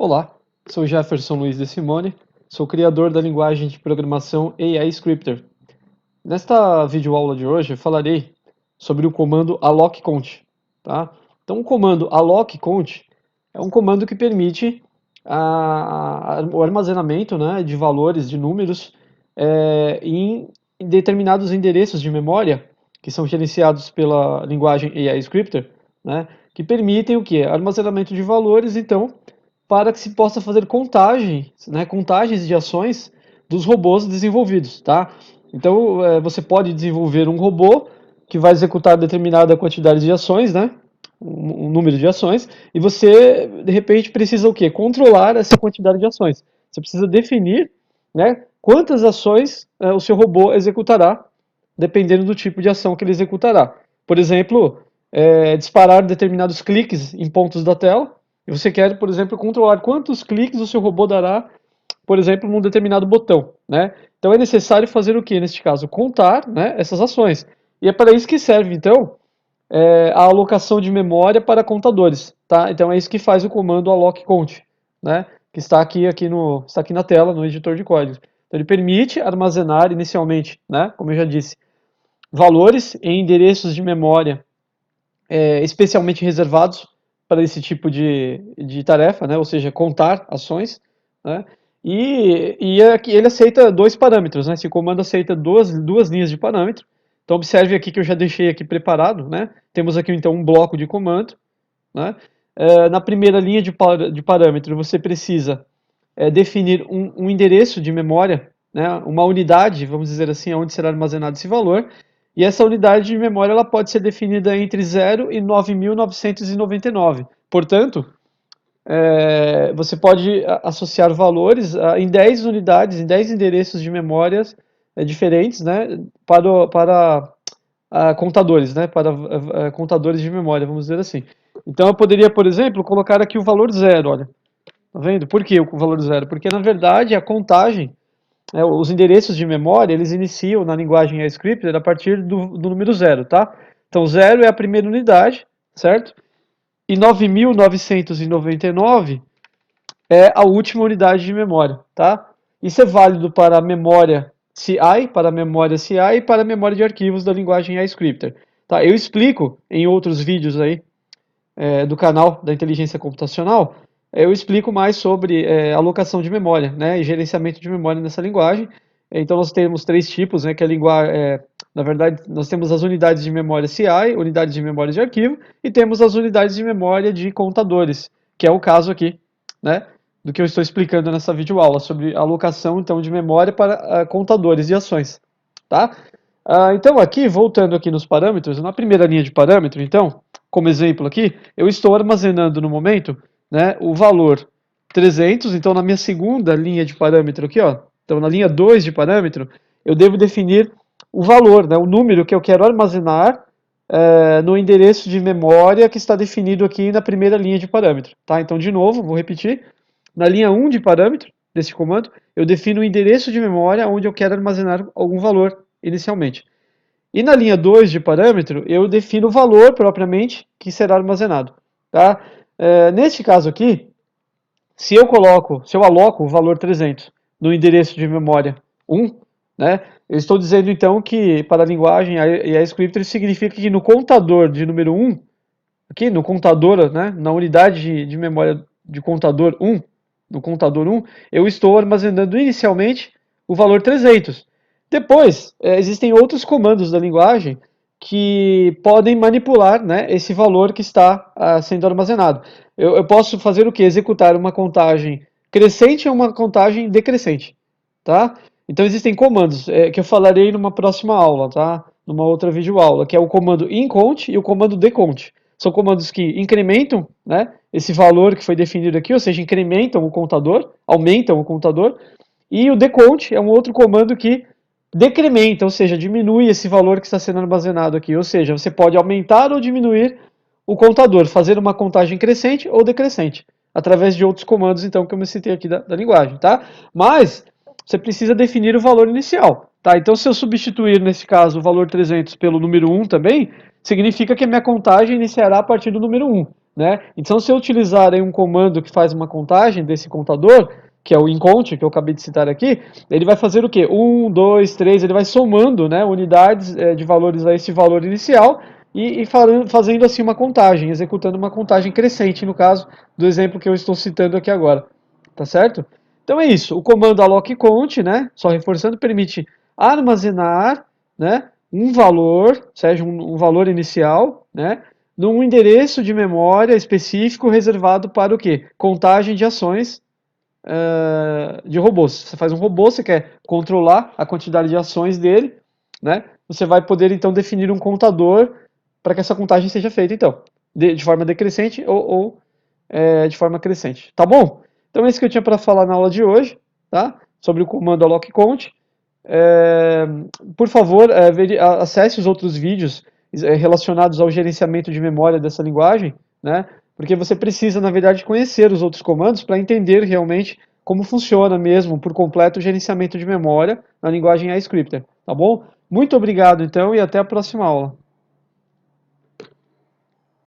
Olá, sou Jefferson Luiz de Simone, sou criador da linguagem de programação AI Scripter. Nesta videoaula de hoje eu falarei sobre o comando allocCount, tá? Então o comando allocCount é um comando que permite o armazenamento, né, de valores, de números em determinados endereços de memória que são gerenciados pela linguagem AI Scripter, né, que permitem o que? Armazenamento de valores, então, para que se possa fazer contagem, né, contagens de ações dos robôs desenvolvidos, tá? Então, você pode desenvolver um robô que vai executar determinada quantidade de ações, né? Um número de ações, e você, de repente, precisa o quê? Controlar essa quantidade de ações. Você precisa definir, né, quantas ações o seu robô executará, dependendo do tipo de ação que ele executará. Por exemplo, disparar determinados cliques em pontos da tela, e você quer, por exemplo, controlar quantos cliques o seu robô dará, por exemplo, num determinado botão, né? Então é necessário fazer o que neste caso? Contar, né, essas ações. E é para isso que serve, então, a alocação de memória para contadores, tá? Então é isso que faz o comando allocCount, né? Que está aqui na tela, no editor de códigos. Então ele permite armazenar inicialmente, né, como eu já disse, valores em endereços de memória especialmente reservados para esse tipo de tarefa, né? Ou seja, contar ações, né? E aqui ele aceita dois parâmetros, né? Esse comando aceita duas linhas de parâmetro. Então observe aqui que eu já deixei aqui preparado, né? Temos aqui então um bloco de comando, né? Na primeira linha de parâmetro você precisa definir um endereço de memória, né? Uma unidade, vamos dizer assim, onde será armazenado esse valor. E essa unidade de memória ela pode ser definida entre 0 e 9.999. Portanto, você pode associar valores em 10 unidades, em 10 endereços de memórias diferentes, né, para contadores, né, para contadores de memória, vamos dizer assim. Então eu poderia, por exemplo, colocar aqui o valor 0, olha. Tá vendo? Por que o valor 0? Porque na verdade a contagem, os endereços de memória, eles iniciam na linguagem scripted a partir do número 0, tá? Então 0 é a primeira unidade, certo? E 9.999 é a última unidade de memória, tá? Isso é válido para a memória CI, para a memória CI e para a memória de arquivos da linguagem iScripter. Tá? Eu explico em outros vídeos aí do canal da inteligência computacional, eu explico mais sobre alocação de memória, né, e gerenciamento de memória nessa linguagem. Então nós temos três tipos, né, que é a linguagem, na verdade, nós temos as unidades de memória CI, unidades de memória de arquivo, e temos as unidades de memória de contadores, que é o caso aqui, né, do que eu estou explicando nessa videoaula, sobre alocação, então, de memória para contadores de ações, tá? Então aqui, voltando aqui nos parâmetros, na primeira linha de parâmetro, então, como exemplo aqui, eu estou armazenando no momento, né, o valor 300, então na minha segunda linha de parâmetro aqui, ó, então na linha 2 de parâmetro, eu devo definir o valor, né, o número que eu quero armazenar no endereço de memória que está definido aqui na primeira linha de parâmetro, tá? Então, de novo, vou repetir, na linha 1 de parâmetro desse comando, eu defino o endereço de memória onde eu quero armazenar algum valor inicialmente. E na linha 2 de parâmetro, eu defino o valor propriamente que será armazenado. Tá? Neste caso aqui, se eu aloco o valor 300 no endereço de memória 1, né, eu estou dizendo então que para a linguagem e a script significa que no contador de número 1, aqui no contador, né, na unidade de memória de contador 1, no contador 1, eu estou armazenando inicialmente o valor 300. Depois, existem outros comandos da linguagem que podem manipular, né, esse valor que está sendo armazenado. Eu posso fazer o que? Executar uma contagem crescente ou uma contagem decrescente, tá? Então existem comandos que eu falarei numa próxima aula, tá? Numa outra videoaula, que é o comando incount e o comando decount. São comandos que incrementam, né, esse valor que foi definido aqui, ou seja, incrementam o contador, aumentam o contador, e o decount é um outro comando que decrementa, ou seja, diminui esse valor que está sendo armazenado aqui. Ou seja, você pode aumentar ou diminuir o contador, fazer uma contagem crescente ou decrescente, através de outros comandos, então, que eu me citei aqui da linguagem, tá? Mas você precisa definir o valor inicial, tá? Então, se eu substituir, nesse caso, o valor 300 pelo número 1 também, significa que a minha contagem iniciará a partir do número 1. né? Então, se eu utilizar aí um comando que faz uma contagem desse contador, que é o incount, que eu acabei de citar aqui, ele vai fazer o quê? 1, 2, 3, ele vai somando, né, unidades de valores a esse valor inicial e fazendo assim uma contagem, executando uma contagem crescente, no caso do exemplo que eu estou citando aqui agora, tá certo? Então é isso, o comando allocCount, né, só reforçando, permite armazenar, né, um valor, seja um valor inicial, né, num endereço de memória específico reservado para o quê? Contagem de ações de robôs. Você faz um robô, você quer controlar a quantidade de ações dele, né? Você vai poder então definir um contador para que essa contagem seja feita, então, de forma decrescente ou de forma crescente. Tá bom? Então é isso que eu tinha para falar na aula de hoje, tá? Sobre o comando allocCount. É, por favor, acesse os outros vídeos relacionados ao gerenciamento de memória dessa linguagem, né? Porque você precisa, na verdade, conhecer os outros comandos para entender realmente como funciona mesmo por completo o gerenciamento de memória na linguagem iScripter, tá bom? Muito obrigado, então, e até a próxima aula.